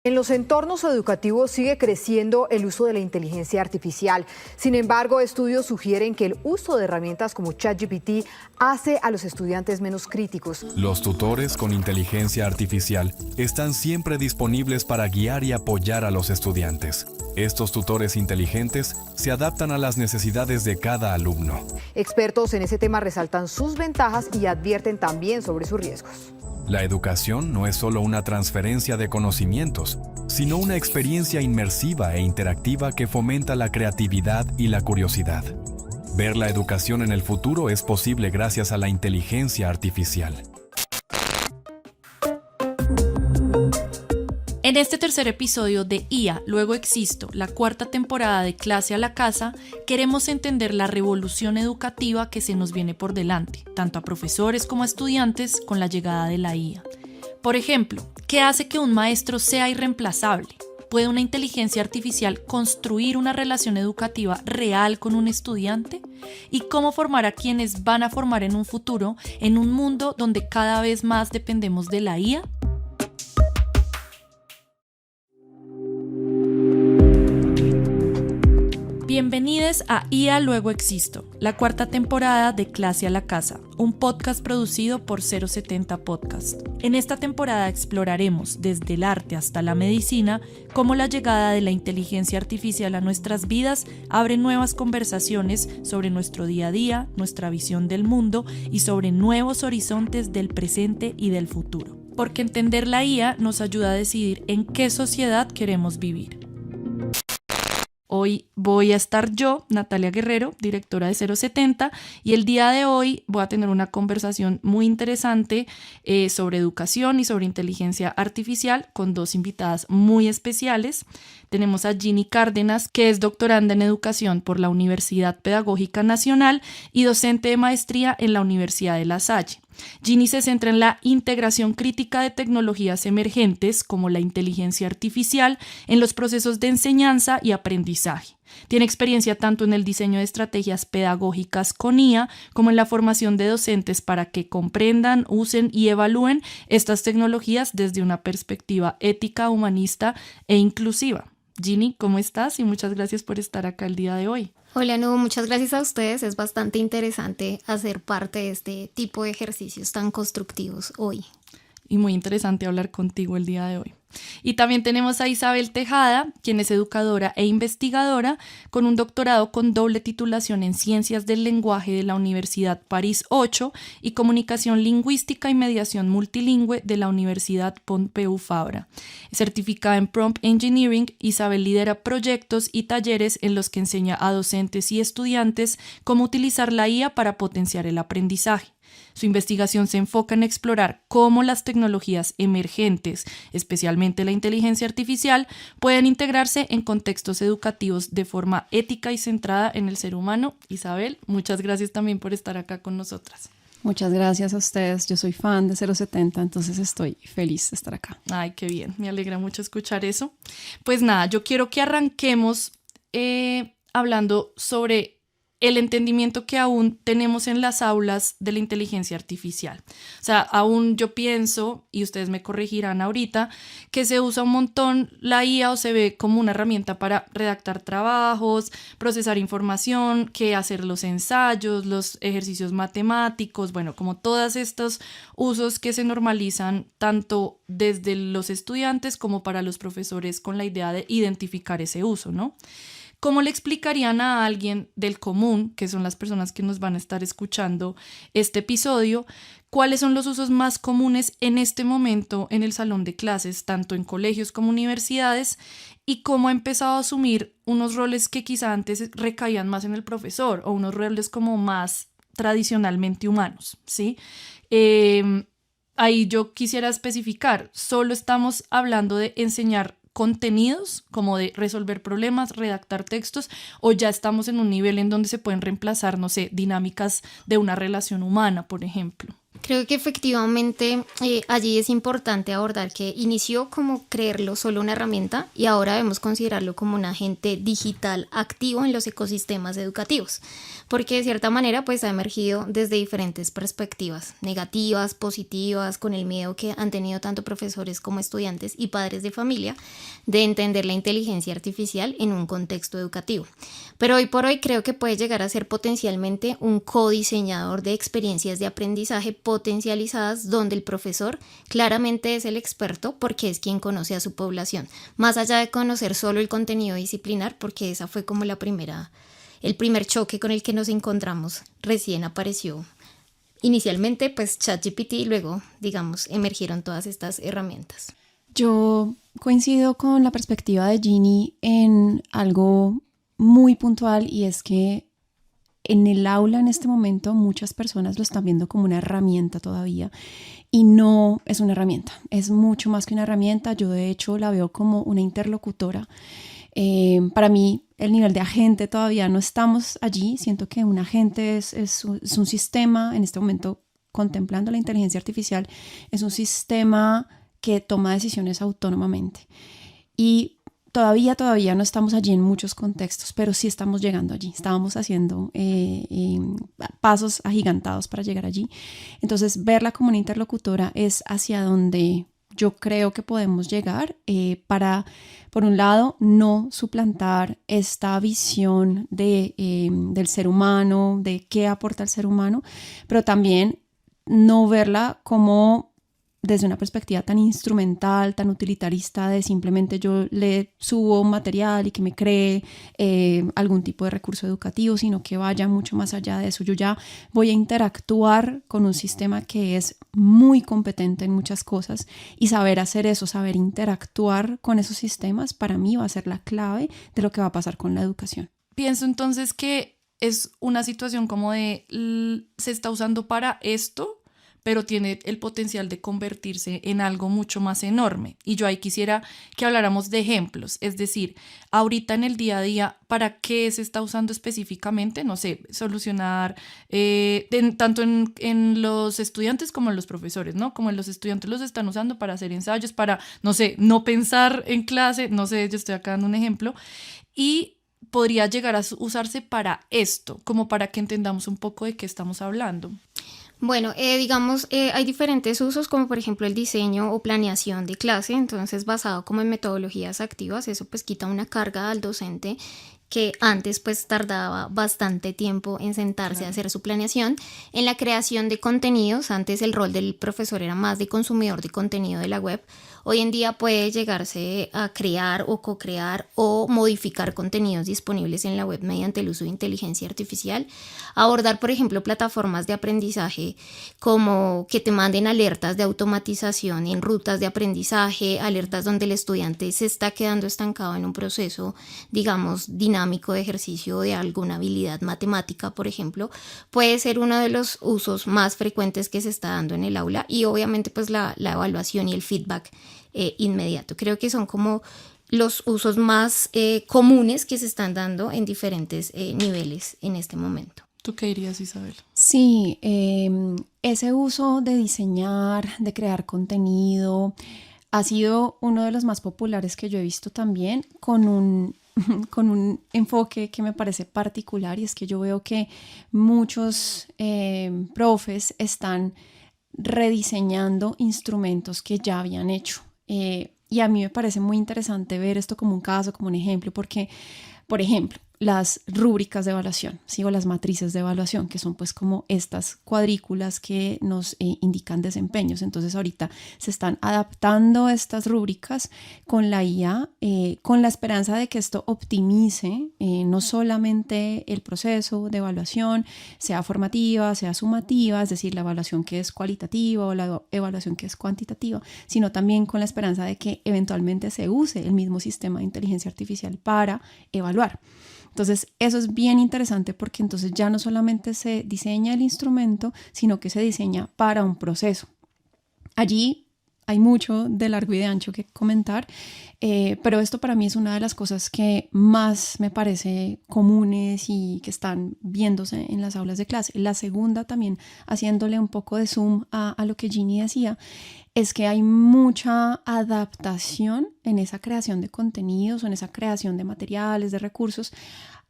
En los entornos educativos sigue creciendo el uso de la inteligencia artificial. Sin embargo, estudios sugieren que el uso de herramientas como ChatGPT hace a los estudiantes menos críticos. Los tutores con inteligencia artificial están siempre disponibles para guiar y apoyar a los estudiantes. Estos tutores inteligentes se adaptan a las necesidades de cada alumno. Expertos en ese tema resaltan sus ventajas y advierten también sobre sus riesgos. La educación no es solo una transferencia de conocimientos, sino una experiencia inmersiva e interactiva que fomenta la creatividad y la curiosidad. Ver la educación en el futuro es posible gracias a la inteligencia artificial. En este tercer episodio de IA, Luego Existo, la cuarta temporada de Clase a la Casa, queremos entender la revolución educativa que se nos viene por delante, tanto a profesores como a estudiantes, con la llegada de la IA. Por ejemplo, ¿qué hace que un maestro sea irreemplazable? ¿Puede una inteligencia artificial construir una relación educativa real con un estudiante? ¿Y cómo formar a quienes van a formar en un futuro en un mundo donde cada vez más dependemos de la IA? Bienvenidos a IA Luego Existo, la cuarta temporada de Clase a la Casa, un podcast producido por 070 Podcast. En esta temporada exploraremos, desde el arte hasta la medicina, cómo la llegada de la inteligencia artificial a nuestras vidas abre nuevas conversaciones sobre nuestro día a día, nuestra visión del mundo y sobre nuevos horizontes del presente y del futuro. Porque entender la IA nos ayuda a decidir en qué sociedad queremos vivir. Hoy voy a estar yo, Natalia Guerrero, directora de 070, y el día de hoy voy a tener una conversación muy interesante sobre educación y sobre inteligencia artificial con dos invitadas muy especiales. Tenemos a Ginny Cárdenas, que es doctoranda en educación por la Universidad Pedagógica Nacional y docente de maestría en la Universidad de La Salle. Ginny se centra en la integración crítica de tecnologías emergentes como la inteligencia artificial en los procesos de enseñanza y aprendizaje. Tiene experiencia tanto en el diseño de estrategias pedagógicas con IA como en la formación de docentes para que comprendan, usen y evalúen estas tecnologías desde una perspectiva ética, humanista e inclusiva. Ginny, ¿cómo estás? Y muchas gracias por estar acá el día de hoy. Hola, no, muchas gracias a ustedes. Es bastante interesante hacer parte de este tipo de ejercicios tan constructivos hoy. Y muy interesante hablar contigo el día de hoy. Y también tenemos a Isabel Tejada, quien es educadora e investigadora con un doctorado con doble titulación en Ciencias del Lenguaje de la Universidad París 8 y Comunicación Lingüística y Mediación Multilingüe de la Universidad Pompeu Fabra. Certificada en Prompt Engineering, Isabel lidera proyectos y talleres en los que enseña a docentes y estudiantes cómo utilizar la IA para potenciar el aprendizaje. Su investigación se enfoca en explorar cómo las tecnologías emergentes, especialmente la inteligencia artificial, pueden integrarse en contextos educativos de forma ética y centrada en el ser humano. Isabel, muchas gracias también por estar acá con nosotras. Muchas gracias a ustedes. Yo soy fan de 070, entonces estoy feliz de estar acá. Ay, qué bien. Me alegra mucho escuchar eso. Pues nada, yo quiero que arranquemos hablando sobre el entendimiento que aún tenemos en las aulas de la inteligencia artificial. O sea, aún yo pienso, y ustedes me corregirán ahorita, que se usa un montón la IA o se ve como una herramienta para redactar trabajos, procesar información, que hacer los ensayos, los ejercicios matemáticos, bueno, como todos estos usos que se normalizan tanto desde los estudiantes como para los profesores con la idea de identificar ese uso, ¿no? ¿Cómo le explicarían a alguien del común, que son las personas que nos van a estar escuchando este episodio, cuáles son los usos más comunes en este momento en el salón de clases, tanto en colegios como universidades, y cómo ha empezado a asumir unos roles que quizá antes recaían más en el profesor o unos roles como más tradicionalmente humanos, ¿sí? Ahí yo quisiera especificar, solo estamos hablando de enseñar contenidos, como de resolver problemas, redactar textos, o ya estamos en un nivel en donde se pueden reemplazar, no sé, dinámicas de una relación humana, por ejemplo. Creo que efectivamente allí es importante abordar que inició como creerlo solo una herramienta y ahora debemos considerarlo como un agente digital activo en los ecosistemas educativos, porque de cierta manera pues ha emergido desde diferentes perspectivas, negativas, positivas, con el miedo que han tenido tanto profesores como estudiantes y padres de familia de entender la inteligencia artificial en un contexto educativo. Pero hoy por hoy creo que puede llegar a ser potencialmente un codiseñador de experiencias de aprendizaje potencializadas donde el profesor claramente es el experto porque es quien conoce a su población, más allá de conocer solo el contenido disciplinar, porque esa fue como el primer choque con el que nos encontramos. Recién apareció inicialmente pues ChatGPT y luego, digamos, emergieron todas estas herramientas. Yo coincido con la perspectiva de Ginny en algo muy puntual, y es que en el aula en este momento muchas personas lo están viendo como una herramienta todavía, y no es una herramienta, es mucho más que una herramienta. Yo de hecho la veo como una interlocutora. Para mí el nivel de agente todavía no estamos allí. Siento que un agente es un sistema, en este momento contemplando la inteligencia artificial, es un sistema que toma decisiones autónomamente, y todavía no estamos allí en muchos contextos, pero sí estamos llegando allí. Estábamos haciendo pasos agigantados para llegar allí. Entonces, verla como una interlocutora es hacia donde yo creo que podemos llegar, para, por un lado, no suplantar esta visión del ser humano, de qué aporta el ser humano, pero también no verla como desde una perspectiva tan instrumental, tan utilitarista, de simplemente yo le subo material y que me cree algún tipo de recurso educativo, sino que vaya mucho más allá de eso. Yo ya voy a interactuar con un sistema que es muy competente en muchas cosas, y saber hacer eso, saber interactuar con esos sistemas, para mí va a ser la clave de lo que va a pasar con la educación. Pienso entonces que es una situación como de se está usando para esto, pero tiene el potencial de convertirse en algo mucho más enorme. Y yo ahí quisiera que habláramos de ejemplos, es decir, ahorita en el día a día, ¿para qué se está usando específicamente? No sé, solucionar tanto en los estudiantes como en los profesores, ¿no? Como en los estudiantes los están usando para hacer ensayos, para, no sé, no pensar en clase, no sé, yo estoy acá dando un ejemplo, y podría llegar a usarse para esto, como para que entendamos un poco de qué estamos hablando. Bueno, digamos, hay diferentes usos, como por ejemplo el diseño o planeación de clase, entonces basado como en metodologías activas. Eso pues quita una carga al docente que antes pues tardaba bastante tiempo en sentarse a hacer su planeación. En la creación de contenidos, antes el rol del profesor era más de consumidor de contenido de la web. Hoy en día puede llegarse a crear o co-crear o modificar contenidos disponibles en la web mediante el uso de inteligencia artificial. Abordar, por ejemplo, plataformas de aprendizaje como que te manden alertas de automatización en rutas de aprendizaje, alertas donde el estudiante se está quedando estancado en un proceso, digamos, dinámico de ejercicio de alguna habilidad matemática, por ejemplo, puede ser uno de los usos más frecuentes que se está dando en el aula, y obviamente pues la evaluación y el feedback inmediato. Creo que son como los usos más comunes que se están dando en diferentes niveles en este momento. ¿Tú qué dirías, Isabel? Sí, ese uso de diseñar, de crear contenido, ha sido uno de los más populares que yo he visto también, con un enfoque que me parece particular, y es que yo veo que muchos profes están rediseñando instrumentos que ya habían hecho. Y a mí me parece muy interesante ver esto como un caso, como un ejemplo, porque, por ejemplo, las rúbricas de evaluación, ¿sí? O las matrices de evaluación, que son pues como estas cuadrículas que nos indican desempeños. Entonces ahorita se están adaptando estas rúbricas con la IA, con la esperanza de que esto optimice no solamente el proceso de evaluación, sea formativa, sea sumativa, es decir, la evaluación que es cualitativa o la evaluación que es cuantitativa, sino también con la esperanza de que eventualmente se use el mismo sistema de inteligencia artificial para evaluar. Entonces, eso es bien interesante, porque entonces ya no solamente se diseña el instrumento, sino que se diseña para un proceso. Allí hay mucho de largo y de ancho que comentar, pero esto para mí es una de las cosas que más me parece comunes y que están viéndose en las aulas de clase. La segunda, también haciéndole un poco de zoom a lo que Ginny decía, es que hay mucha adaptación en esa creación de contenidos o en esa creación de materiales, de recursos,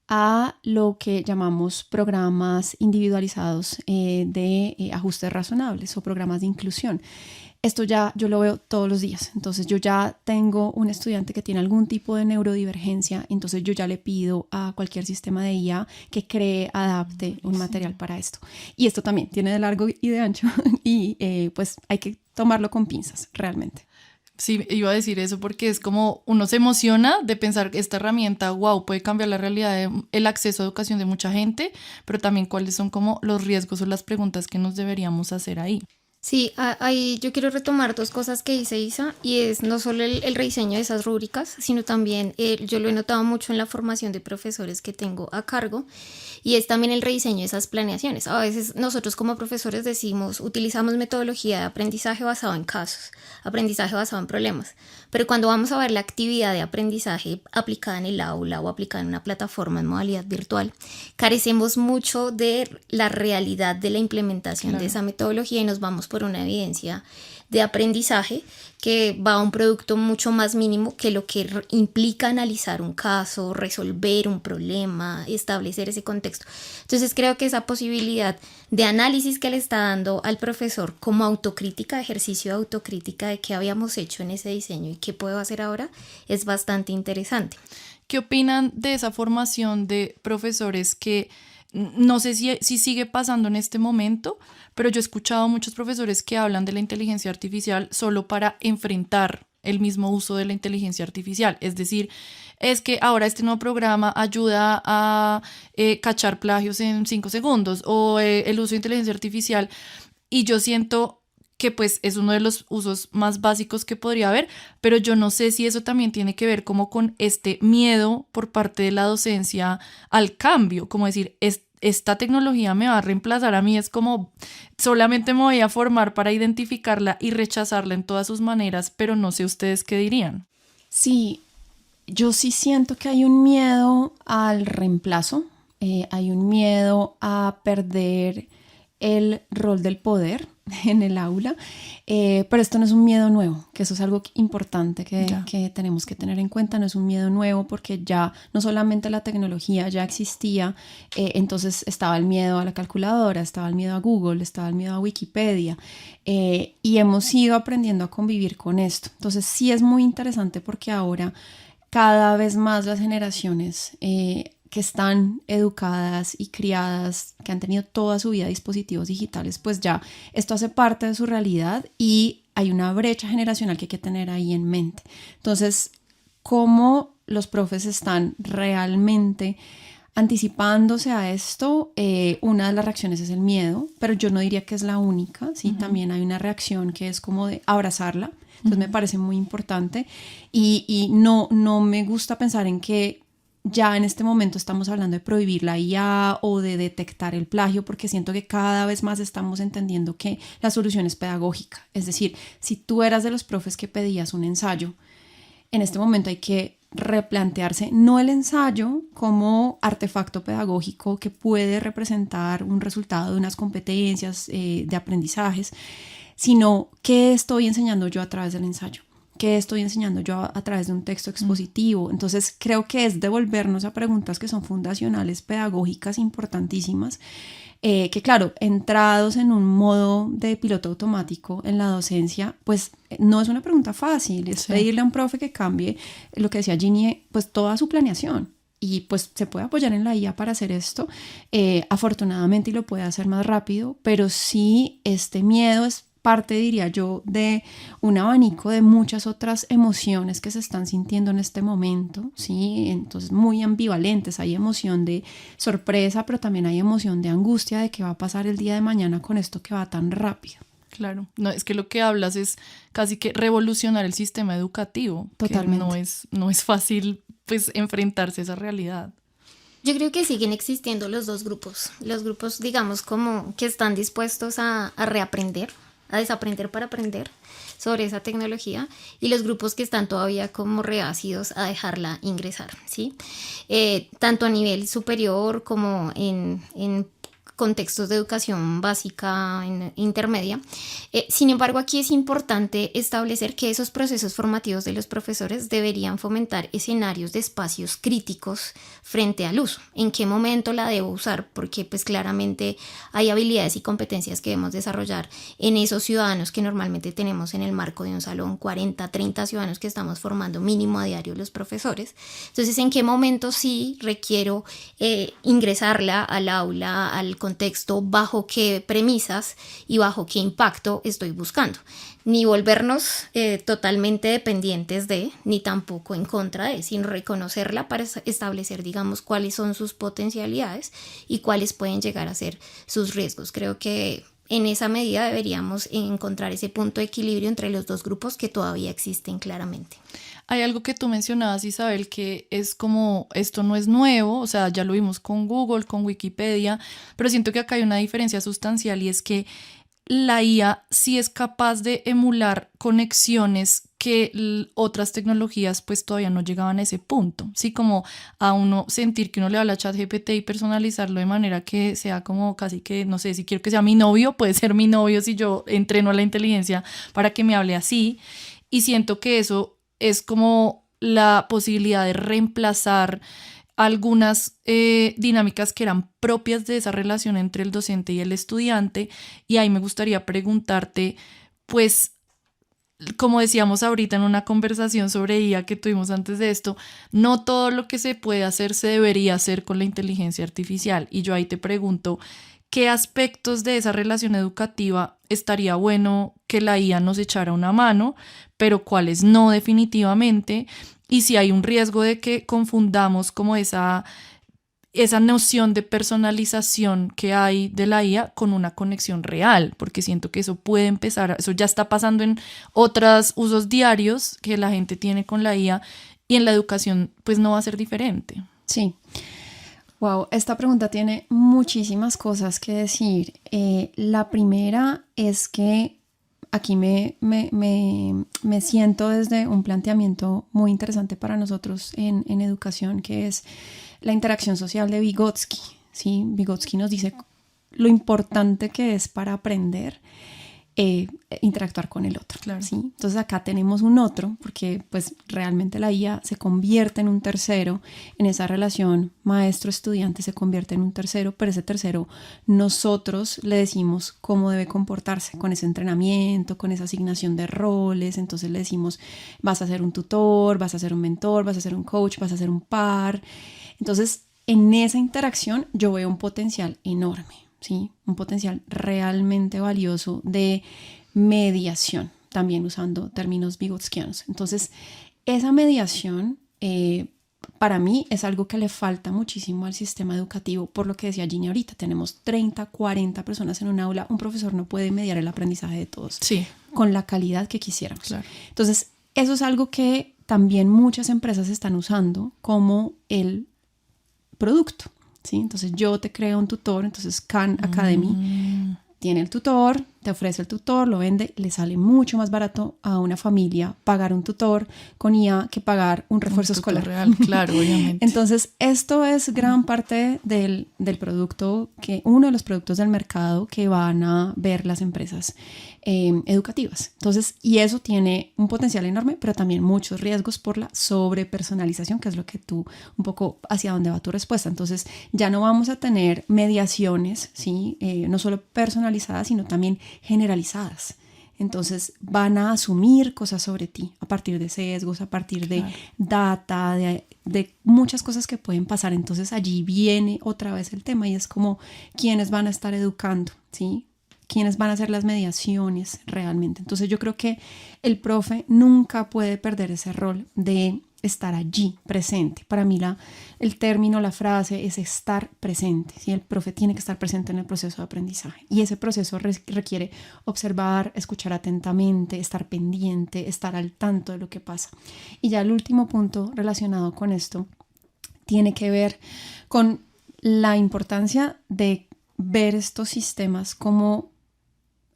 a lo que llamamos programas individualizados de ajustes razonables o programas de inclusión. Esto ya yo lo veo todos los días. Entonces yo ya tengo un estudiante que tiene algún tipo de neurodivergencia, entonces yo ya le pido a cualquier sistema de IA que cree, adapte un material para esto. Y esto también tiene de largo y de ancho y pues hay que tomarlo con pinzas realmente. Sí, iba a decir eso porque es como uno se emociona de pensar que esta herramienta, wow, puede cambiar la realidad, el acceso a educación de mucha gente, pero también cuáles son como los riesgos o las preguntas que nos deberíamos hacer ahí. Sí, ahí yo quiero retomar dos cosas que dice Isa, y es no solo el rediseño de esas rúbricas, sino también yo lo he notado mucho en la formación de profesores que tengo a cargo, y es también el rediseño de esas planeaciones. A veces nosotros como profesores utilizamos metodología de aprendizaje basado en casos, aprendizaje basado en problemas, pero cuando vamos a ver la actividad de aprendizaje aplicada en el aula o aplicada en una plataforma en modalidad virtual, carecemos mucho de la realidad de la implementación de esa metodología y nos vamos por una evidencia de aprendizaje que va a un producto mucho más mínimo que lo que implica analizar un caso, resolver un problema, establecer ese contexto. Entonces creo que esa posibilidad de análisis que le está dando al profesor como autocrítica, ejercicio de autocrítica de qué habíamos hecho en ese diseño y qué puedo hacer ahora, es bastante interesante. ¿Qué opinan de esa formación de profesores que no sé si sigue pasando en este momento, pero yo he escuchado muchos profesores que hablan de la inteligencia artificial solo para enfrentar el mismo uso de la inteligencia artificial? Es decir, es que ahora este nuevo programa ayuda a cachar plagios en 5 segundos o el uso de inteligencia artificial, y yo siento que pues es uno de los usos más básicos que podría haber, pero yo no sé si eso también tiene que ver como con este miedo por parte de la docencia al cambio, como decir, esta tecnología me va a reemplazar a mí, es como solamente me voy a formar para identificarla y rechazarla en todas sus maneras, pero no sé ustedes qué dirían. Sí, yo sí siento que hay un miedo al reemplazo, hay un miedo a perder el rol del poder en el aula, pero esto no es un miedo nuevo, que eso es algo importante que tenemos que tener en cuenta. No es un miedo nuevo porque ya no solamente la tecnología ya existía, entonces estaba el miedo a la calculadora, estaba el miedo a Google, estaba el miedo a Wikipedia, y hemos ido aprendiendo a convivir con esto. Entonces sí es muy interesante porque ahora cada vez más las generaciones que están educadas y criadas, que han tenido toda su vida dispositivos digitales, pues ya esto hace parte de su realidad y hay una brecha generacional que hay que tener ahí en mente. Entonces, ¿cómo los profes están realmente anticipándose a esto? Una de las reacciones es el miedo, pero yo no diría que es la única, ¿sí? Uh-huh. También hay una reacción que es como de abrazarla. Entonces me parece muy importante y no me gusta pensar en que ya en este momento estamos hablando de prohibir la IA o de detectar el plagio, porque siento que cada vez más estamos entendiendo que la solución es pedagógica. Es decir, si tú eras de los profes que pedías un ensayo, en este momento hay que replantearse no el ensayo como artefacto pedagógico que puede representar un resultado de unas competencias de aprendizajes, sino qué estoy enseñando yo a través del ensayo. ¿Qué estoy enseñando yo a través de un texto expositivo? Entonces creo que es devolvernos a preguntas que son fundacionales, pedagógicas, importantísimas, que claro, entrados en un modo de piloto automático en la docencia, pues no es una pregunta fácil, es pedirle a un profe que cambie, lo que decía Ginny, pues toda su planeación. Y pues se puede apoyar en la IA para hacer esto, afortunadamente, y lo puede hacer más rápido, pero sí este miedo es parte, diría yo, de un abanico de muchas otras emociones que se están sintiendo en este momento, ¿sí? Entonces muy ambivalentes, hay emoción de sorpresa, pero también hay emoción de angustia de qué va a pasar el día de mañana con esto que va tan rápido. Claro, no, es que lo que hablas es casi que revolucionar el sistema educativo. Totalmente. Que no es fácil pues enfrentarse a esa realidad. Yo creo que siguen existiendo los dos grupos, digamos como que están dispuestos a reaprender, a desaprender para aprender sobre esa tecnología, y los grupos que están todavía como reacios a dejarla ingresar, ¿sí? Tanto a nivel superior como en contextos de educación básica, intermedia. Sin embargo, aquí es importante establecer que esos procesos formativos de los profesores deberían fomentar escenarios de espacios críticos frente al uso. ¿En qué momento la debo usar? Porque pues claramente hay habilidades y competencias que debemos desarrollar en esos ciudadanos que normalmente tenemos en el marco de un salón, 40, 30 ciudadanos que estamos formando mínimo a diario los profesores. Entonces, ¿en qué momento sí requiero ingresarla al aula, al contexto, bajo qué premisas y bajo qué impacto estoy buscando? Ni volvernos totalmente dependientes de, ni tampoco en contra de, sino reconocerla para establecer, digamos, cuáles son sus potencialidades y cuáles pueden llegar a ser sus riesgos. Creo que en esa medida deberíamos encontrar ese punto de equilibrio entre los dos grupos que todavía existen claramente. Hay algo que tú mencionabas, Isabel, que es como, esto no es nuevo, o sea, ya lo vimos con Google, con Wikipedia, pero siento que acá hay una diferencia sustancial, y es que la IA sí es capaz de emular conexiones que otras tecnologías pues todavía no llegaban a ese punto, sí, como a uno sentir que uno le habla a ChatGPT y personalizarlo de manera que sea como casi que, no sé, si quiero que sea mi novio, puede ser mi novio si yo entreno a la inteligencia para que me hable así, y siento que eso es como la posibilidad de reemplazar algunas dinámicas que eran propias de esa relación entre el docente y el estudiante. Y ahí me gustaría preguntarte, pues, como decíamos ahorita en una conversación sobre IA que tuvimos antes de esto, no todo lo que se puede hacer se debería hacer con la inteligencia artificial. Y yo ahí te pregunto, ¿qué aspectos de esa relación educativa estaría bueno que la IA nos echara una mano, pero cuáles no definitivamente? Y si hay un riesgo de que confundamos como esa noción de personalización que hay de la IA con una conexión real, porque siento que eso puede empezar, eso ya está pasando en otros usos diarios que la gente tiene con la IA, y en la educación pues no va a ser diferente. Sí. Wow, esta pregunta tiene muchísimas cosas que decir. La primera es que aquí me siento desde un planteamiento muy interesante para nosotros en educación, que es la interacción social de Vygotsky, ¿sí? Vygotsky nos dice lo importante que es para aprender interactuar con el otro, claro. ¿sí? Entonces acá tenemos un otro, porque pues realmente la IA se convierte en un tercero, en esa relación maestro-estudiante se convierte en un tercero, pero ese tercero nosotros le decimos cómo debe comportarse con ese entrenamiento, con esa asignación de roles. Entonces le decimos, vas a ser un tutor, vas a ser un mentor, vas a ser un coach, vas a ser un par. Entonces en esa interacción yo veo un potencial enorme, ¿sí? Un potencial realmente valioso de mediación, también usando términos vygotskianos. Entonces, esa mediación para mí es algo que le falta muchísimo al sistema educativo, por lo que decía Ginny ahorita, tenemos 30, 40 personas en un aula, un profesor no puede mediar el aprendizaje de todos, sí, con la calidad que quisiéramos. Claro. Entonces, eso es algo que también muchas empresas están usando como el producto, ¿sí? Entonces yo te creo un tutor, entonces Khan Academy tiene el tutor, te ofrece el tutor, lo vende, le sale mucho más barato a una familia pagar un tutor con IA que pagar un refuerzo escolar. Real, claro, obviamente. Entonces esto es gran parte del producto, uno de los productos del mercado que van a ver las empresas educativas. Entonces, y eso tiene un potencial enorme, pero también muchos riesgos por la sobrepersonalización, que es lo que tú, un poco hacia dónde va tu respuesta. Entonces, ya no vamos a tener mediaciones, ¿sí? No solo personalizadas, sino también generalizadas. Entonces, van a asumir cosas sobre ti a partir de sesgos, a partir de data, de muchas cosas que pueden pasar. Entonces, allí viene otra vez el tema, y es como quiénes van a estar educando, ¿sí? Quiénes van a hacer las mediaciones realmente. Entonces yo creo que el profe nunca puede perder ese rol de estar allí presente. Para mí el término, la frase es estar presente, ¿sí? El profe tiene que estar presente en el proceso de aprendizaje, y ese proceso requiere observar, escuchar atentamente, estar pendiente, estar al tanto de lo que pasa. Y ya el último punto relacionado con esto tiene que ver con la importancia de ver estos sistemas como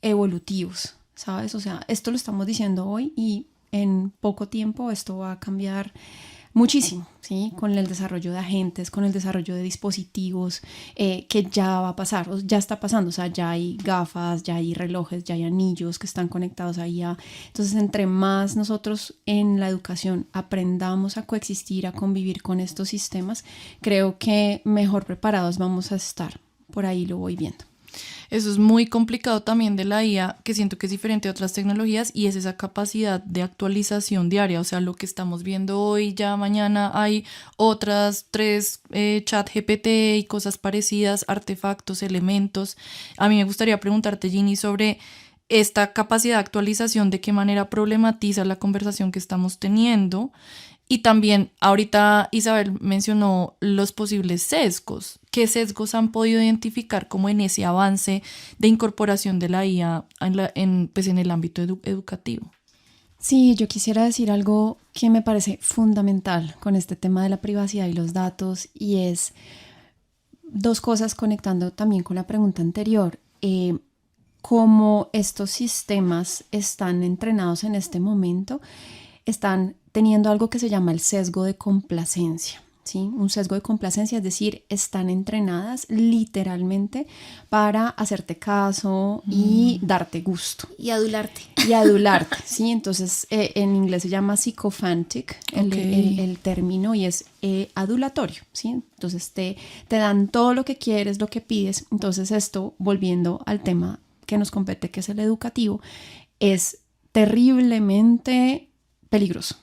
evolutivos, ¿sabes? O sea, esto lo estamos diciendo hoy y en poco tiempo esto va a cambiar muchísimo, ¿sí? Con el desarrollo de agentes, con el desarrollo de dispositivos, que ya va a pasar, o ya está pasando, o sea, ya hay gafas, ya hay relojes, ya hay anillos que están conectados ahí. Entonces, entre más nosotros en la educación aprendamos a coexistir, a convivir con estos sistemas, creo que mejor preparados vamos a estar. Por ahí lo voy viendo. Eso es muy complicado también de la IA, que siento que es diferente a otras tecnologías, y es esa capacidad de actualización diaria. O sea, lo que estamos viendo hoy, ya mañana hay otras 3 ChatGPT y cosas parecidas, artefactos, elementos. A mí me gustaría preguntarte, Ginny, sobre esta capacidad de actualización, de qué manera problematiza la conversación que estamos teniendo. Y también ahorita Isabel mencionó los posibles sesgos. ¿Qué sesgos han podido identificar como en ese avance de incorporación de la IA en el ámbito educativo? Sí, yo quisiera decir algo que me parece fundamental con este tema de la privacidad y los datos, y es 2 cosas conectando también con la pregunta anterior. Cómo estos sistemas están entrenados en este momento, están teniendo algo que se llama el sesgo de complacencia, ¿sí? Un sesgo de complacencia, es decir, están entrenadas literalmente para hacerte caso y darte gusto. Y adularte. Y adularte, ¿sí? Entonces, en inglés se llama sycophantic el término, y es adulatorio, ¿sí? Entonces, te dan todo lo que quieres, lo que pides. Entonces, esto, volviendo al tema que nos compete, que es el educativo, es terriblemente peligroso,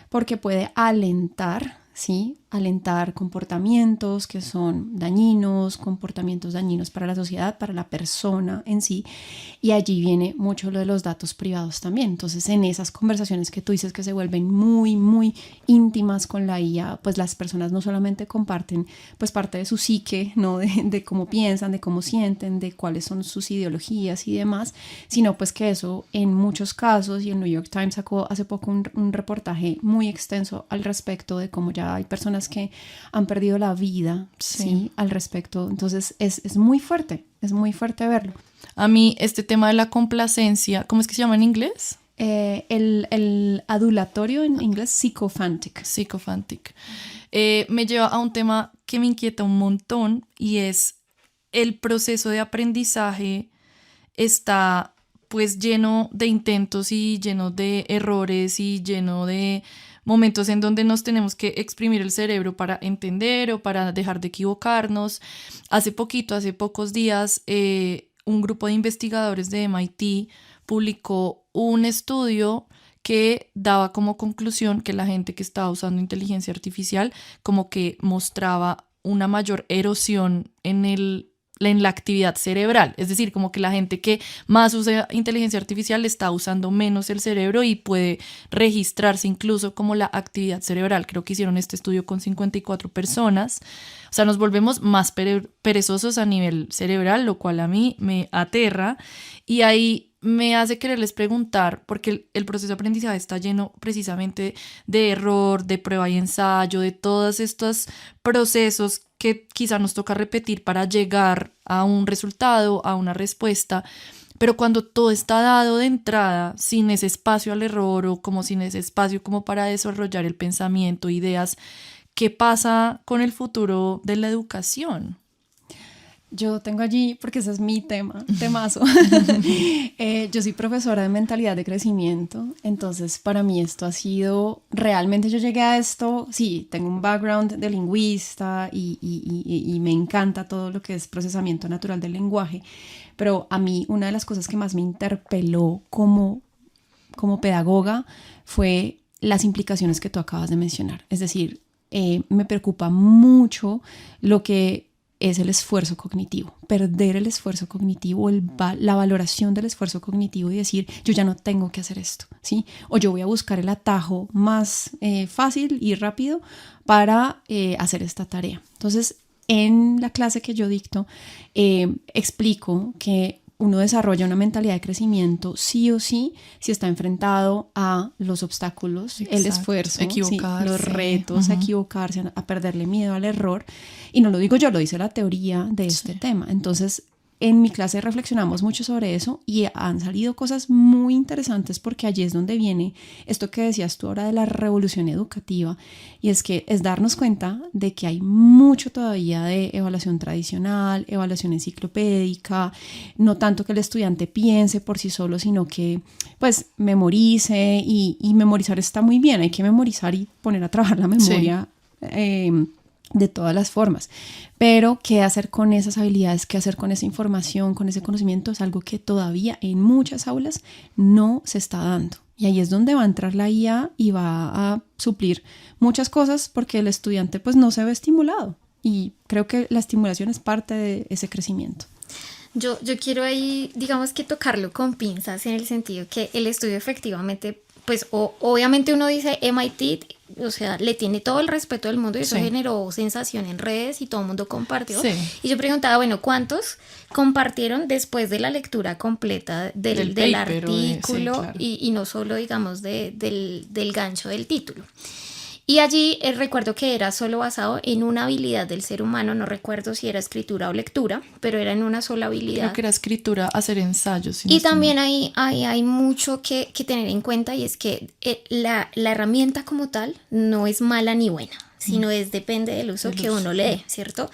porque puede alentar, ¿sí? Alentar comportamientos que son dañinos, comportamientos dañinos para la sociedad, para la persona en sí, y allí viene mucho lo de los datos privados también. Entonces, en esas conversaciones que tú dices que se vuelven muy, muy íntimas con la IA, pues las personas no solamente comparten pues parte de su psique, ¿no? De cómo piensan, de cómo sienten, de cuáles son sus ideologías y demás, sino pues que eso en muchos casos, y el New York Times sacó hace poco un reportaje muy extenso al respecto de cómo ya hay personas que han perdido la vida, ¿sí? Al respecto. Entonces es muy fuerte verlo. A mí este tema de la complacencia, ¿cómo es que se llama en inglés? El adulatorio en inglés, sycophantic. Sycophantic. Me lleva a un tema que me inquieta un montón, y es el proceso de aprendizaje está pues lleno de intentos y lleno de errores y lleno de momentos en donde nos tenemos que exprimir el cerebro para entender o para dejar de equivocarnos. Hace pocos días, un grupo de investigadores de MIT publicó un estudio que daba como conclusión que la gente que estaba usando inteligencia artificial como que mostraba una mayor erosión en la actividad cerebral. Es decir, como que la gente que más usa inteligencia artificial está usando menos el cerebro y puede registrarse incluso como la actividad cerebral. Creo que hicieron este estudio con 54 personas. O sea, nos volvemos más perezosos a nivel cerebral, lo cual a mí me aterra. Y ahí me hace quererles preguntar, porque el proceso de aprendizaje está lleno precisamente de error, de prueba y ensayo, de todos estos procesos que quizá nos toca repetir para llegar a un resultado, a una respuesta. Pero cuando todo está dado de entrada, sin ese espacio al error o como sin ese espacio como para desarrollar el pensamiento, ideas, ¿qué pasa con el futuro de la educación? Yo tengo allí, porque ese es mi temazo. Yo soy profesora de mentalidad de crecimiento, entonces para mí esto ha sido, realmente yo llegué a esto, sí, tengo un background de lingüista y me encanta todo lo que es procesamiento natural del lenguaje, pero a mí una de las cosas que más me interpeló como pedagoga fue las implicaciones que tú acabas de mencionar. Es decir, me preocupa mucho lo que es el esfuerzo cognitivo, perder el esfuerzo cognitivo, la valoración del esfuerzo cognitivo y decir, yo ya no tengo que hacer esto, ¿sí? O yo voy a buscar el atajo más fácil y rápido para hacer esta tarea. Entonces, en la clase que yo dicto, explico que uno desarrolla una mentalidad de crecimiento sí o sí si está enfrentado a los obstáculos, exacto, el esfuerzo, ¿sí? Los retos, a equivocarse, a perderle miedo al error. Y no lo digo yo, lo dice la teoría de este tema. Entonces, en mi clase reflexionamos mucho sobre eso y han salido cosas muy interesantes, porque allí es donde viene esto que decías tú ahora de la revolución educativa, y es que es darnos cuenta de que hay mucho todavía de evaluación tradicional, evaluación enciclopédica, no tanto que el estudiante piense por sí solo, sino que pues memorice, y memorizar está muy bien, hay que memorizar y poner a trabajar la memoria. Sí. De todas las formas, pero qué hacer con esas habilidades, qué hacer con esa información, con ese conocimiento, es algo que todavía en muchas aulas no se está dando, y ahí es donde va a entrar la IA y va a suplir muchas cosas, porque el estudiante pues no se ve estimulado, y creo que la estimulación es parte de ese crecimiento. Yo quiero ahí, digamos que tocarlo con pinzas, en el sentido que el estudio efectivamente, pues obviamente uno dice MIT, o sea, le tiene todo el respeto del mundo, y eso generó sensación en redes y todo el mundo compartió. Sí. Y yo preguntaba, bueno, ¿cuántos compartieron después de la lectura completa del artículo? Claro. Y no solo, digamos, del gancho del título. Y allí recuerdo que era solo basado en una habilidad del ser humano, no recuerdo si era escritura o lectura, pero era en una sola habilidad. Creo que era escritura, hacer ensayos. Y también hay mucho que tener en cuenta, y es que la herramienta como tal no es mala ni buena, sino depende del uso que uno le dé, ¿cierto?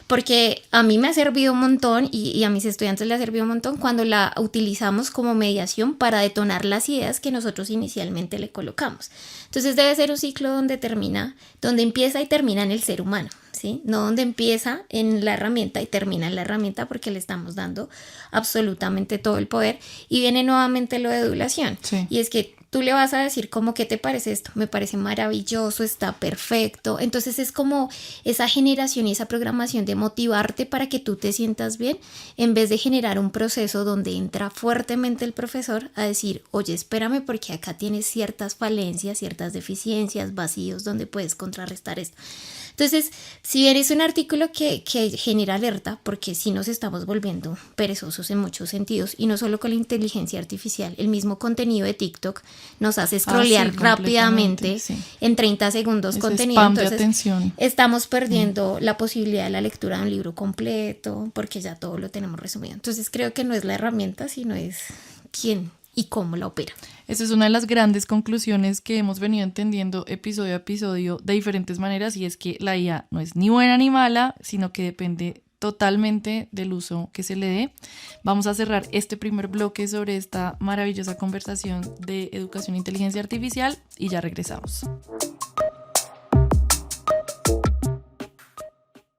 Porque a mí me ha servido un montón, y a mis estudiantes les ha servido un montón cuando la utilizamos como mediación para detonar las ideas que nosotros inicialmente le colocamos. Entonces debe ser un ciclo donde empieza y termina en el ser humano, ¿sí? No donde empieza en la herramienta y termina en la herramienta, porque le estamos dando absolutamente todo el poder. Y viene nuevamente lo de adulación. Sí. Y es que tú le vas a decir como, ¿qué te parece esto? Me parece maravilloso, está perfecto. Entonces es como esa generación y esa programación de motivarte para que tú te sientas bien, en vez de generar un proceso donde entra fuertemente el profesor a decir, oye, espérame, porque acá tienes ciertas falencias, ciertas deficiencias, vacíos donde puedes contrarrestar esto. Entonces, si bien es un artículo que genera alerta, porque sí nos estamos volviendo perezosos en muchos sentidos, y no solo con la inteligencia artificial, el mismo contenido de TikTok nos hace scrollear rápidamente, en 30 segundos ese contenido. Spam. Entonces, de atención. Estamos perdiendo la posibilidad de la lectura de un libro completo, porque ya todo lo tenemos resumido. Entonces, creo que no es la herramienta, sino es quién y cómo la opera. Esa es una de las grandes conclusiones que hemos venido entendiendo episodio a episodio de diferentes maneras, y es que la IA no es ni buena ni mala, sino que depende totalmente del uso que se le dé. Vamos a cerrar este primer bloque sobre esta maravillosa conversación de educación e inteligencia artificial, y ya regresamos.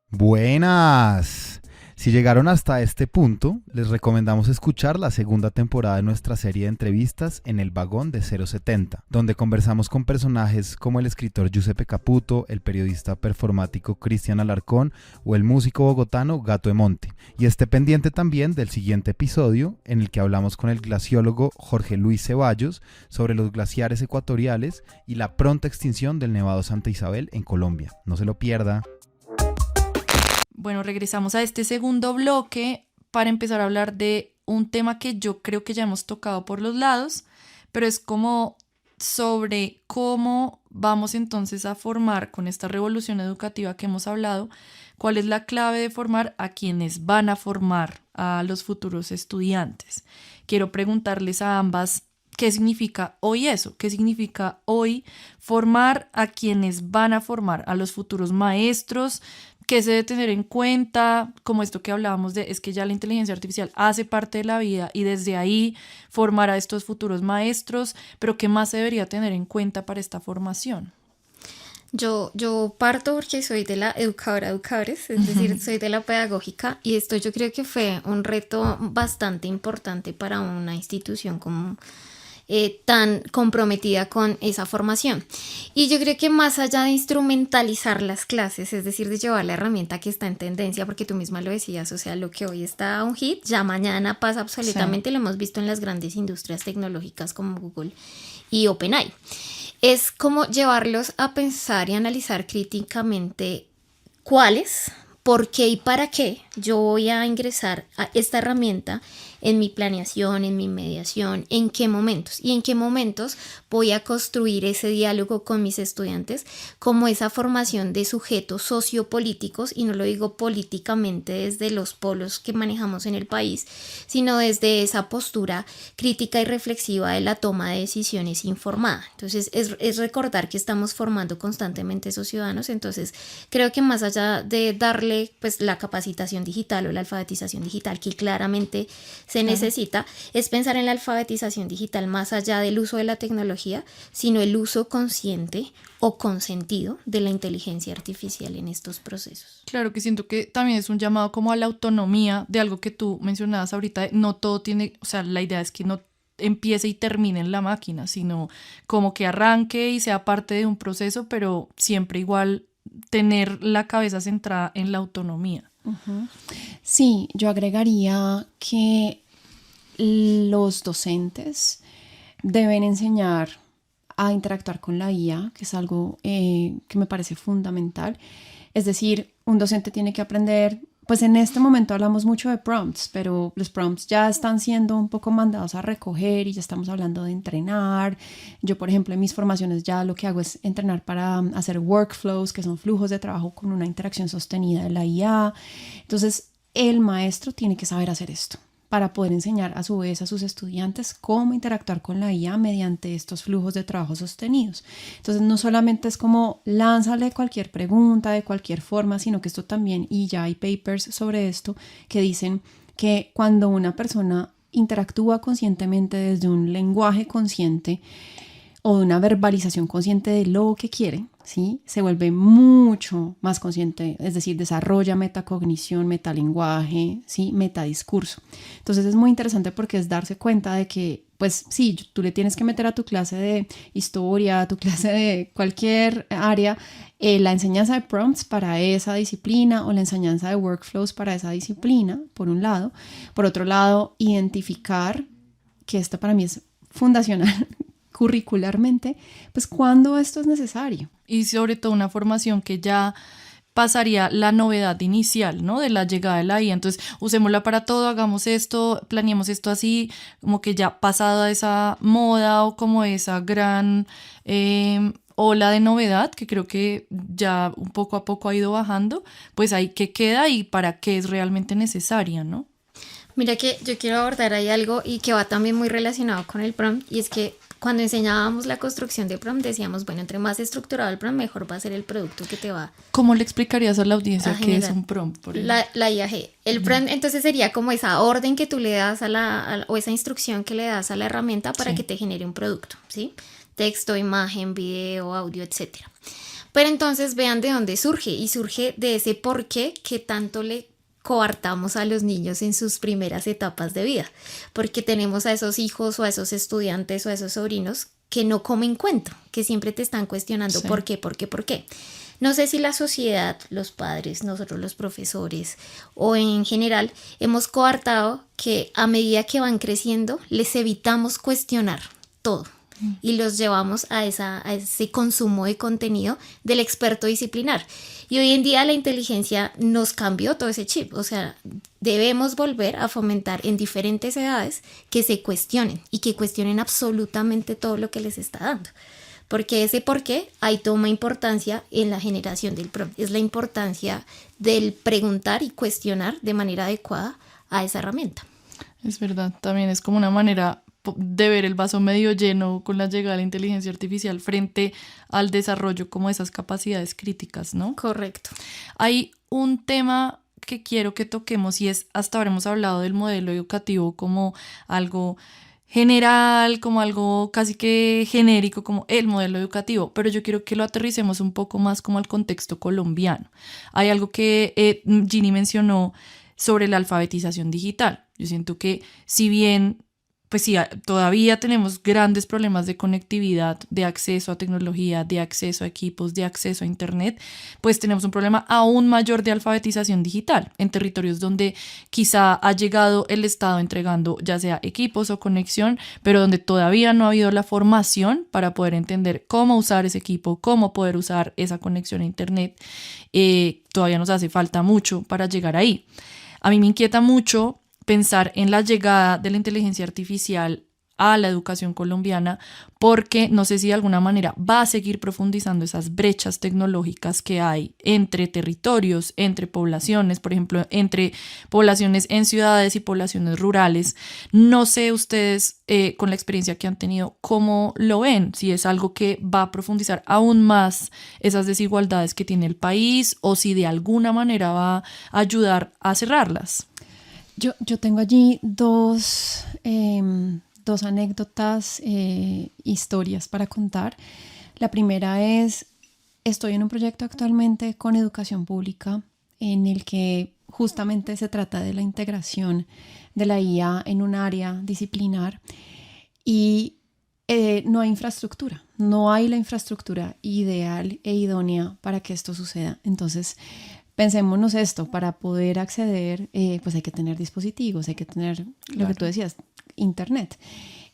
Buenas. Si llegaron hasta este punto, les recomendamos escuchar la segunda temporada de nuestra serie de entrevistas En el Vagón de 070, donde conversamos con personajes como el escritor Giuseppe Caputo, el periodista performático Cristian Alarcón o el músico bogotano Gato de Monte. Y esté pendiente también del siguiente episodio, en el que hablamos con el glaciólogo Jorge Luis Ceballos sobre los glaciares ecuatoriales y la pronta extinción del Nevado Santa Isabel en Colombia. No se lo pierda. Bueno, regresamos a este segundo bloque para empezar a hablar de un tema que yo creo que ya hemos tocado por los lados, pero es como sobre cómo vamos entonces a formar con esta revolución educativa que hemos hablado, cuál es la clave de formar a quienes van a formar a los futuros estudiantes. Quiero preguntarles a ambas, ¿qué significa hoy eso? ¿Qué significa hoy formar a quienes van a formar a los futuros maestros? ¿Qué se debe tener en cuenta? Como esto que hablábamos de, es que ya la inteligencia artificial hace parte de la vida y desde ahí formar a estos futuros maestros, pero ¿qué más se debería tener en cuenta para esta formación? Yo parto porque soy de la educadora de educadores, es decir, soy de la pedagógica, y esto yo creo que fue un reto bastante importante para una institución como tan comprometida con esa formación. Y yo creo que más allá de instrumentalizar las clases, es decir, de llevar la herramienta que está en tendencia, porque tú misma lo decías, o sea, lo que hoy está un hit, ya mañana pasa absolutamente, sí. Lo hemos visto en las grandes industrias tecnológicas como Google y OpenAI. Es como llevarlos a pensar y analizar críticamente cuáles, por qué y para qué yo voy a ingresar a esta herramienta en mi planeación, en mi mediación, en qué momentos y en qué momentos voy a construir ese diálogo con mis estudiantes como esa formación de sujetos sociopolíticos, y no lo digo políticamente desde los polos que manejamos en el país, sino desde esa postura crítica y reflexiva de la toma de decisiones informada. Entonces es recordar que estamos formando constantemente esos ciudadanos. Entonces creo que más allá de darle pues la capacitación digital o la alfabetización digital que claramente se necesita, es pensar en la alfabetización digital más allá del uso de la tecnología, sino el uso consciente o consentido de la inteligencia artificial en estos procesos. Claro, que siento que también es un llamado como a la autonomía de algo que tú mencionabas ahorita. No todo tiene, o sea, la idea es que no empiece y termine en la máquina, sino como que arranque y sea parte de un proceso, pero siempre igual tener la cabeza centrada en la autonomía. Uh-huh. Sí, yo agregaría que los docentes deben enseñar a interactuar con la IA, que es algo que me parece fundamental. Es decir, un docente tiene que aprender, pues en este momento hablamos mucho de prompts, pero los prompts ya están siendo un poco mandados a recoger y ya estamos hablando de entrenar. Yo, por ejemplo, en mis formaciones ya lo que hago es entrenar para hacer workflows, que son flujos de trabajo con una interacción sostenida de la IA. Entonces, el maestro tiene que saber hacer esto para poder enseñar a su vez a sus estudiantes cómo interactuar con la IA mediante estos flujos de trabajo sostenidos. Entonces no solamente es como lánzale cualquier pregunta de cualquier forma, sino que esto también, y ya hay papers sobre esto que dicen que cuando una persona interactúa conscientemente desde un lenguaje consciente o de una verbalización consciente de lo que quiere, ¿sí? Se vuelve mucho más consciente, es decir, desarrolla metacognición, metalenguaje, ¿sí? Metadiscurso. Entonces es muy interesante porque es darse cuenta de que, pues sí, tú le tienes que meter a tu clase de historia, a tu clase de cualquier área, la enseñanza de prompts para esa disciplina o la enseñanza de workflows para esa disciplina, por un lado. Por otro lado, identificar, que esto para mí es fundacional, curricularmente, pues cuando esto es necesario. Y sobre todo una formación que ya pasaría la novedad inicial, ¿no? De la llegada de la IA. Entonces, usémosla para todo, hagamos esto, planeemos esto así, como que ya pasada esa moda o como esa gran ola de novedad que creo que ya un poco a poco ha ido bajando, pues ahí qué queda y para qué es realmente necesaria, ¿no? Mira que yo quiero abordar ahí algo y que va también muy relacionado con el prompt, y es que cuando enseñábamos la construcción de prompt decíamos, bueno, entre más estructurado el prompt, mejor va a ser el producto que te va. ¿Cómo le explicarías a la audiencia qué es un prompt? Por la IAG. El prompt entonces sería como esa orden que tú le das o esa instrucción que le das a la herramienta para que te genere un producto, ¿sí? Texto, imagen, video, audio, etcétera. Pero entonces vean de dónde surge, y surge de ese por qué que tanto le coartamos a los niños en sus primeras etapas de vida, porque tenemos a esos hijos o a esos estudiantes o a esos sobrinos que no comen cuento, que siempre te están cuestionando por qué. No sé si la sociedad, los padres, nosotros los profesores o en general hemos coartado que a medida que van creciendo les evitamos cuestionar todo y los llevamos a ese consumo de contenido del experto disciplinar. Y hoy en día la inteligencia nos cambió todo ese chip. O sea, debemos volver a fomentar en diferentes edades que se cuestionen y que cuestionen absolutamente todo lo que les está dando. Porque ese por qué ahí toma importancia en la generación del prompt. Es la importancia del preguntar y cuestionar de manera adecuada a esa herramienta. Es verdad, también es como una manera de ver el vaso medio lleno con la llegada de la inteligencia artificial frente al desarrollo como esas capacidades críticas, ¿no? Correcto. Hay un tema que quiero que toquemos y es, hasta ahora hemos hablado del modelo educativo como algo general, como algo casi que genérico, como el modelo educativo, pero yo quiero que lo aterricemos un poco más como al contexto colombiano. Hay algo que Ginny mencionó sobre la alfabetización digital. Yo siento que si bien pues sí, todavía tenemos grandes problemas de conectividad, de acceso a tecnología, de acceso a equipos, de acceso a internet, pues tenemos un problema aún mayor de alfabetización digital en territorios donde quizá ha llegado el Estado entregando ya sea equipos o conexión, pero donde todavía no ha habido la formación para poder entender cómo usar ese equipo, cómo poder usar esa conexión a internet. Todavía nos hace falta mucho para llegar ahí. A mí me inquieta mucho pensar en la llegada de la inteligencia artificial a la educación colombiana, porque no sé si de alguna manera va a seguir profundizando esas brechas tecnológicas que hay entre territorios, entre poblaciones, por ejemplo, entre poblaciones en ciudades y poblaciones rurales. No sé ustedes, con la experiencia que han tenido, cómo lo ven, si es algo que va a profundizar aún más esas desigualdades que tiene el país o si de alguna manera va a ayudar a cerrarlas. Yo tengo allí dos anécdotas, historias para contar. La primera es, estoy en un proyecto actualmente con educación pública en el que justamente se trata de la integración de la IA en un área disciplinar y no hay infraestructura, no hay la infraestructura ideal e idónea para que esto suceda. Entonces, pensémonos esto, para poder acceder, pues hay que tener dispositivos, hay que tener, lo que tú decías, internet.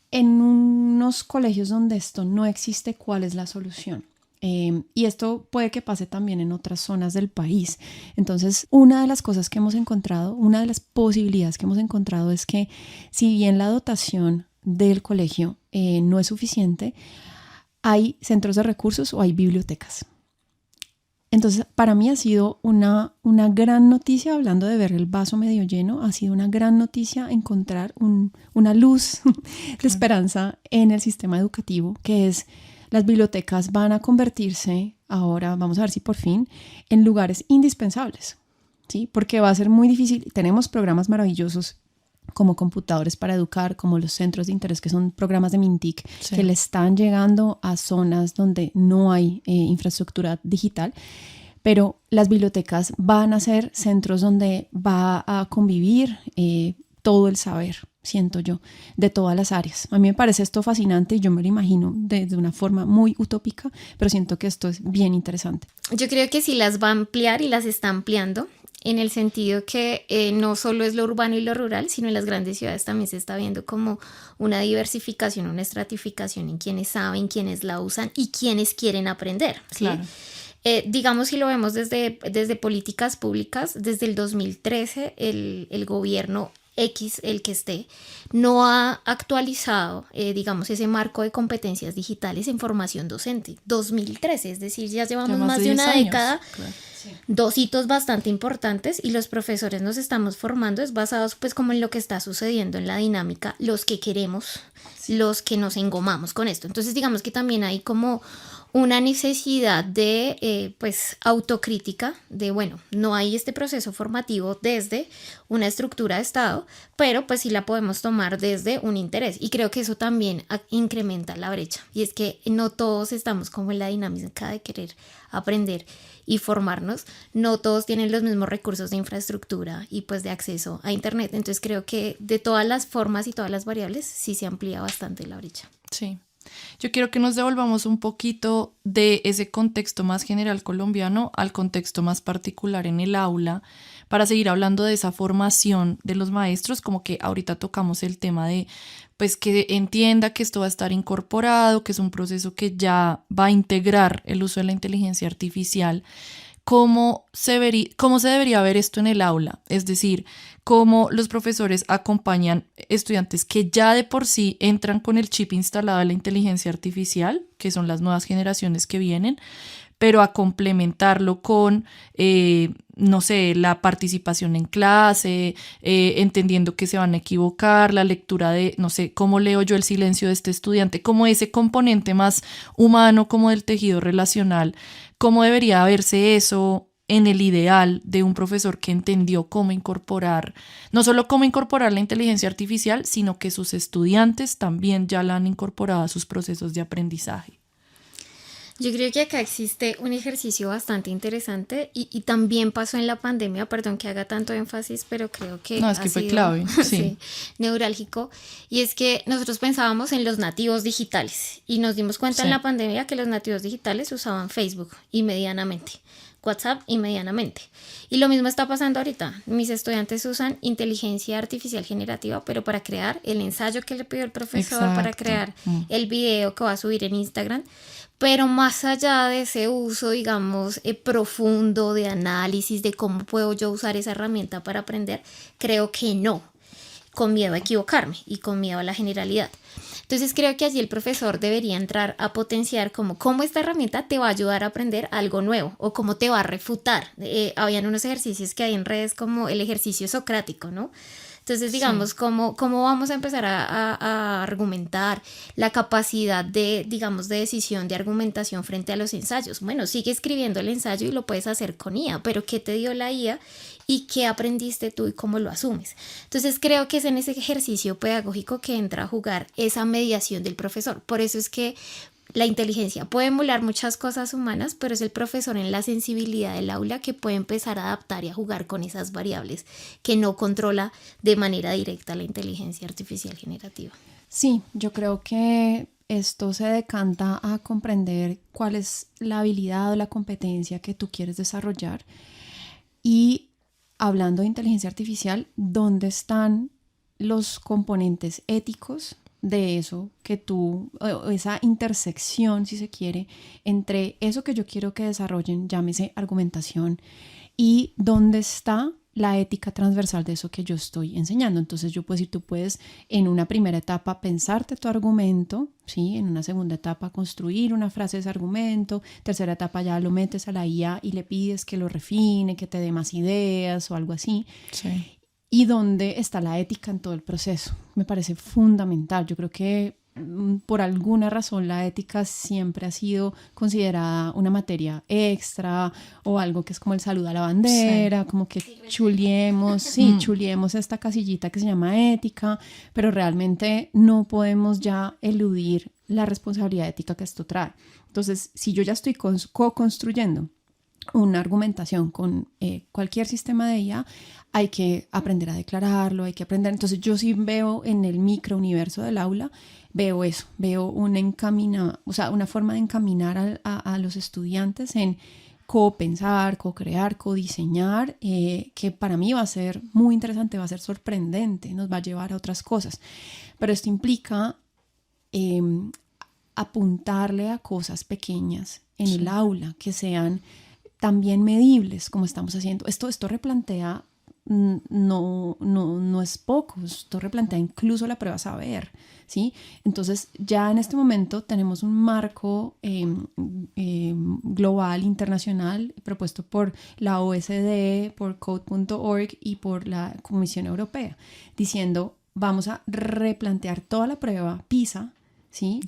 En unos colegios donde esto no existe, ¿cuál es la solución? Y esto puede que pase también en otras zonas del país. Entonces, una de las cosas que hemos encontrado, una de las posibilidades que hemos encontrado es que si bien la dotación del colegio no es suficiente, hay centros de recursos o hay bibliotecas. Entonces, para mí ha sido una gran noticia, hablando de ver el vaso medio lleno, ha sido una gran noticia encontrar una luz de esperanza en el sistema educativo, que es las bibliotecas van a convertirse ahora, vamos a ver si por fin, en lugares indispensables, ¿sí? Porque va a ser muy difícil. Tenemos programas maravillosos como Computadores para Educar, como los centros de interés, que son programas de MINTIC, sí, que le están llegando a zonas donde no hay infraestructura digital, pero las bibliotecas van a ser centros donde va a convivir todo el saber, siento yo, de todas las áreas. A mí me parece esto fascinante y yo me lo imagino de una forma muy utópica, pero siento que esto es bien interesante. Yo creo que sí las va a ampliar y las está ampliando, en el sentido que no solo es lo urbano y lo rural, sino en las grandes ciudades también se está viendo como una diversificación, una estratificación en quienes saben, quienes la usan y quienes quieren aprender, ¿sí? Claro. Digamos, si lo vemos desde políticas públicas, desde el 2013 el gobierno X, el que esté, no ha actualizado, digamos, ese marco de competencias digitales en formación docente. 2013, es decir, ya llevamos más de una década. Claro. Sí. Dos hitos bastante importantes y los profesores nos estamos formando es basados pues como en lo que está sucediendo en la dinámica, los que queremos, sí, los que nos engomamos con esto. Entonces digamos que también hay como una necesidad de pues autocrítica de bueno, no hay este proceso formativo desde una estructura de Estado, pero pues sí la podemos tomar desde un interés y creo que eso también incrementa la brecha y es que no todos estamos como en la dinámica de querer aprender y formarnos, no todos tienen los mismos recursos de infraestructura y pues de acceso a internet, entonces creo que de todas las formas y todas las variables sí se amplía bastante la brecha. Sí. Yo quiero que nos devolvamos un poquito de ese contexto más general colombiano al contexto más particular en el aula para seguir hablando de esa formación de los maestros, como que ahorita tocamos el tema de pues que entienda que esto va a estar incorporado, que es un proceso que ya va a integrar el uso de la inteligencia artificial. ¿Cómo se debería ver esto en el aula? Es decir, cómo los profesores acompañan estudiantes que ya de por sí entran con el chip instalado de la inteligencia artificial, que son las nuevas generaciones que vienen, pero a complementarlo con, no sé, la participación en clase, entendiendo que se van a equivocar, la lectura de, no sé, cómo leo yo el silencio de este estudiante, como ese componente más humano, como del tejido relacional. ¿Cómo debería verse eso en el ideal de un profesor que entendió cómo incorporar, no solo cómo incorporar la inteligencia artificial, sino que sus estudiantes también ya la han incorporado a sus procesos de aprendizaje? Yo creo que acá existe un ejercicio bastante interesante y también pasó en la pandemia, perdón que haga tanto énfasis, pero creo que no, es que fue clave, sí. Sí, neurálgico, y es que nosotros pensábamos en los nativos digitales y nos dimos cuenta en la pandemia que los nativos digitales usaban Facebook y medianamente. WhatsApp inmediatamente. Y lo mismo está pasando ahorita. Mis estudiantes usan inteligencia artificial generativa, pero para crear el ensayo que le pidió el profesor, para Exacto. crear el video que va a subir en Instagram. Pero más allá de ese uso, digamos, profundo de análisis de cómo puedo yo usar esa herramienta para aprender, creo que no, con miedo a equivocarme y con miedo a la generalidad. Entonces creo que allí el profesor debería entrar a potenciar cómo esta herramienta te va a ayudar a aprender algo nuevo o cómo te va a refutar. Habían unos ejercicios que hay en redes como el ejercicio socrático, ¿no? Entonces, digamos, cómo vamos a empezar a argumentar la capacidad de, digamos, de decisión, de argumentación frente a los ensayos. Bueno, sigue escribiendo el ensayo y lo puedes hacer con IA, pero ¿qué te dio la IA y qué aprendiste tú y cómo lo asumes? Entonces, creo que es en ese ejercicio pedagógico que entra a jugar esa mediación del profesor. Por eso es que la inteligencia puede emular muchas cosas humanas, pero es el profesor en la sensibilidad del aula que puede empezar a adaptar y a jugar con esas variables que no controla de manera directa la inteligencia artificial generativa. Sí, yo creo que esto se decanta a comprender cuál es la habilidad o la competencia que tú quieres desarrollar. Y hablando de inteligencia artificial, ¿dónde están los componentes éticos de eso que tú, o esa intersección, si se quiere, entre eso que yo quiero que desarrollen, llámese argumentación, y dónde está la ética transversal de eso que yo estoy enseñando? Entonces yo puedo decir, tú puedes en una primera etapa pensarte tu argumento, ¿sí? En una segunda etapa construir una frase de ese argumento, tercera etapa ya lo metes a la IA y le pides que lo refine, que te dé más ideas o algo así. Sí. ¿Y dónde está la ética en todo el proceso? Me parece fundamental. Yo creo que por alguna razón la ética siempre ha sido considerada una materia extra o algo que es como el saludo a la bandera, como que chuliemos esta casillita que se llama ética, pero realmente no podemos ya eludir la responsabilidad ética que esto trae. Entonces, si yo ya estoy co-construyendo una argumentación con cualquier sistema de IA, hay que aprender a declararlo, hay que aprender. Entonces yo sí veo en el microuniverso del aula, veo eso, veo una forma de encaminar a los estudiantes en co-pensar, co-crear, co-diseñar, que para mí va a ser muy interesante, va a ser sorprendente, nos va a llevar a otras cosas. Pero esto implica apuntarle a cosas pequeñas en el aula, que sean también medibles, como estamos haciendo. Esto replantea, no es poco, esto replantea incluso la prueba saber, ¿sí? Entonces ya en este momento tenemos un marco global, internacional, propuesto por la OSD, por Code.org y por la Comisión Europea, diciendo vamos a replantear toda la prueba PISA, ¿sí?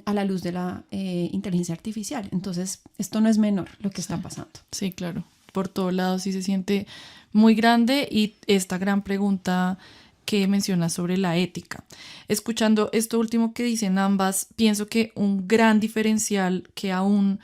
A la luz de la inteligencia artificial. Entonces, esto no es menor lo que está pasando. Sí, claro. Por todos lados sí se siente muy grande, y esta gran pregunta que mencionas sobre la ética. Escuchando esto último que dicen ambas, pienso que un gran diferencial que aún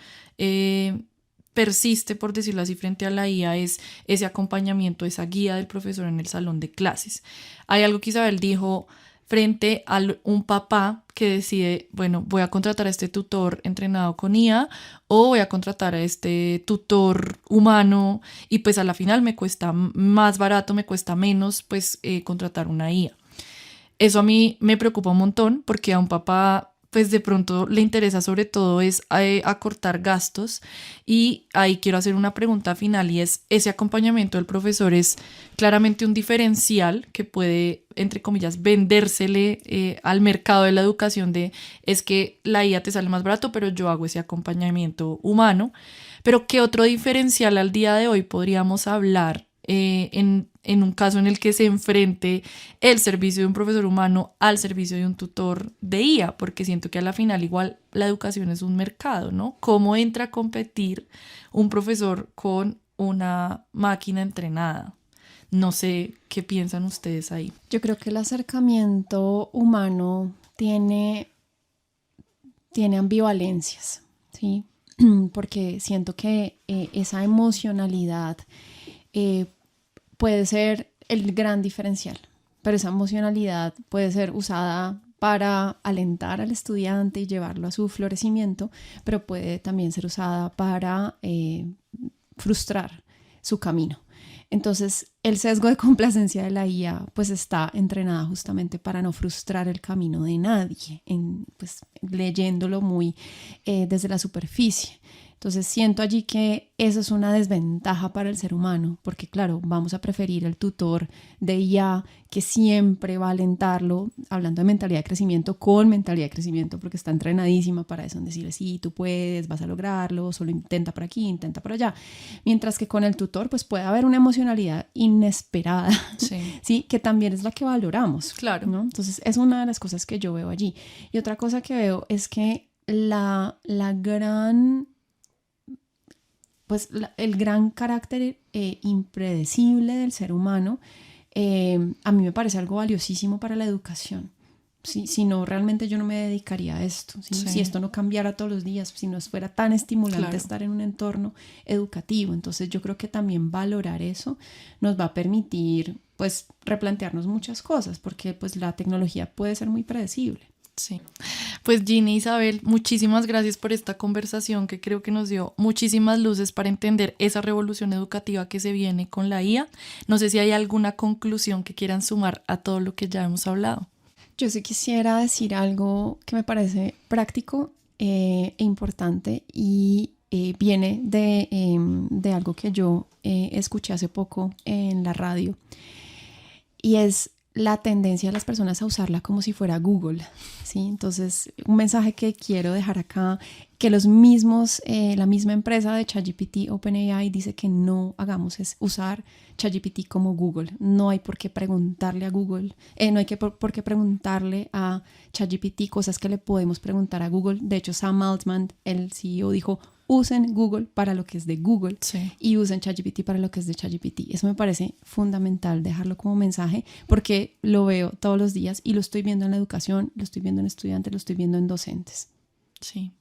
persiste, por decirlo así, frente a la IA es ese acompañamiento, esa guía del profesor en el salón de clases. Hay algo que Isabel dijo frente a un papá que decide, bueno, voy a contratar a este tutor entrenado con IA o voy a contratar a este tutor humano, y pues a la final me cuesta más barato, me cuesta menos pues contratar una IA. Eso a mí me preocupa un montón, porque a un papá pues de pronto le interesa sobre todo es acortar gastos, y ahí quiero hacer una pregunta final, y es: ese acompañamiento del profesor es claramente un diferencial que puede, entre comillas, vendérsele al mercado de la educación, es que la IA te sale más barato, pero yo hago ese acompañamiento humano. Pero ¿qué otro diferencial al día de hoy podríamos hablar en un caso en el que se enfrente el servicio de un profesor humano al servicio de un tutor de IA? Porque siento que a la final igual la educación es un mercado, ¿no? ¿Cómo entra a competir un profesor con una máquina entrenada? No sé qué piensan ustedes ahí. Yo creo que el acercamiento humano tiene ambivalencias, ¿sí? Porque siento que esa emocionalidad puede ser el gran diferencial, pero esa emocionalidad puede ser usada para alentar al estudiante y llevarlo a su florecimiento, pero puede también ser usada para frustrar su camino. Entonces, el sesgo de complacencia de la IA pues está entrenada justamente para no frustrar el camino de nadie, pues leyéndolo muy desde la superficie. Entonces siento allí que eso es una desventaja para el ser humano, porque claro, vamos a preferir el tutor de IA que siempre va a alentarlo, hablando de mentalidad de crecimiento, con mentalidad de crecimiento, porque está entrenadísima para eso, en decirle, sí, tú puedes, vas a lograrlo, solo intenta por aquí, intenta por allá. Mientras que con el tutor pues puede haber una emocionalidad inesperada, ¿sí? Que también es la que valoramos. Claro. ¿No? Entonces es una de las cosas que yo veo allí. Y otra cosa que veo es que el gran carácter impredecible del ser humano a mí me parece algo valiosísimo para la educación. Si no, realmente yo no me dedicaría a esto. Si esto no cambiara todos los días, si no fuera tan estimulante estar en un entorno educativo. Entonces yo creo que también valorar eso nos va a permitir pues replantearnos muchas cosas, porque pues la tecnología puede ser muy predecible. Sí, pues Ginny, Isabel, muchísimas gracias por esta conversación que creo que nos dio muchísimas luces para entender esa revolución educativa que se viene con la IA. No sé si hay alguna conclusión que quieran sumar a todo lo que ya hemos hablado. Yo sí quisiera decir algo que me parece práctico e importante y viene de algo que yo escuché hace poco en la radio, y es la tendencia de las personas a usarla como si fuera Google, ¿sí? Entonces, un mensaje que quiero dejar acá, que la misma empresa de ChatGPT, OpenAI, dice que no hagamos es usar ChatGPT como Google. No hay por qué preguntarle a Google, no hay por qué preguntarle a ChatGPT cosas que le podemos preguntar a Google. De hecho, Sam Altman, el CEO, dijo, usen Google para lo que es de Google y usen ChatGPT para lo que es de ChatGPT. Eso me parece fundamental dejarlo como mensaje, porque lo veo todos los días y lo estoy viendo en la educación, lo estoy viendo en estudiantes, lo estoy viendo en docentes. Sí.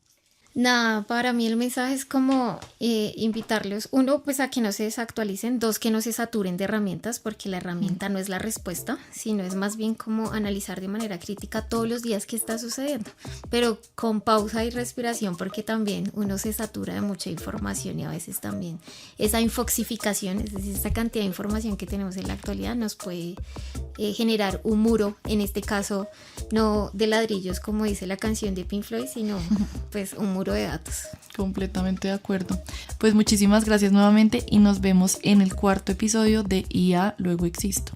Nada, para mí el mensaje es como invitarlos, uno, pues a que no se desactualicen, dos, que no se saturen de herramientas, porque la herramienta no es la respuesta, sino es más bien como analizar de manera crítica todos los días qué está sucediendo, pero con pausa y respiración, porque también uno se satura de mucha información y a veces también esa infoxificación, es decir, esta cantidad de información que tenemos en la actualidad nos puede generar un muro, en este caso no de ladrillos como dice la canción de Pink Floyd, sino pues un muro de datos. Completamente de acuerdo. Pues muchísimas gracias nuevamente y nos vemos en el 4º episodio de IA Luego Existo.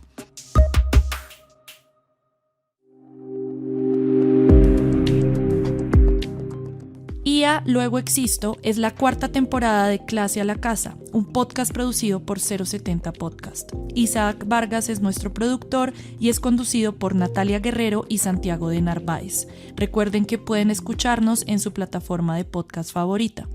IA Luego Existo es la 4ª temporada de Clase a la Casa, un podcast producido por 070 Podcast. Isaac Vargas es nuestro productor y es conducido por Natalia Guerrero y Santiago de Narváez. Recuerden que pueden escucharnos en su plataforma de podcast favorita.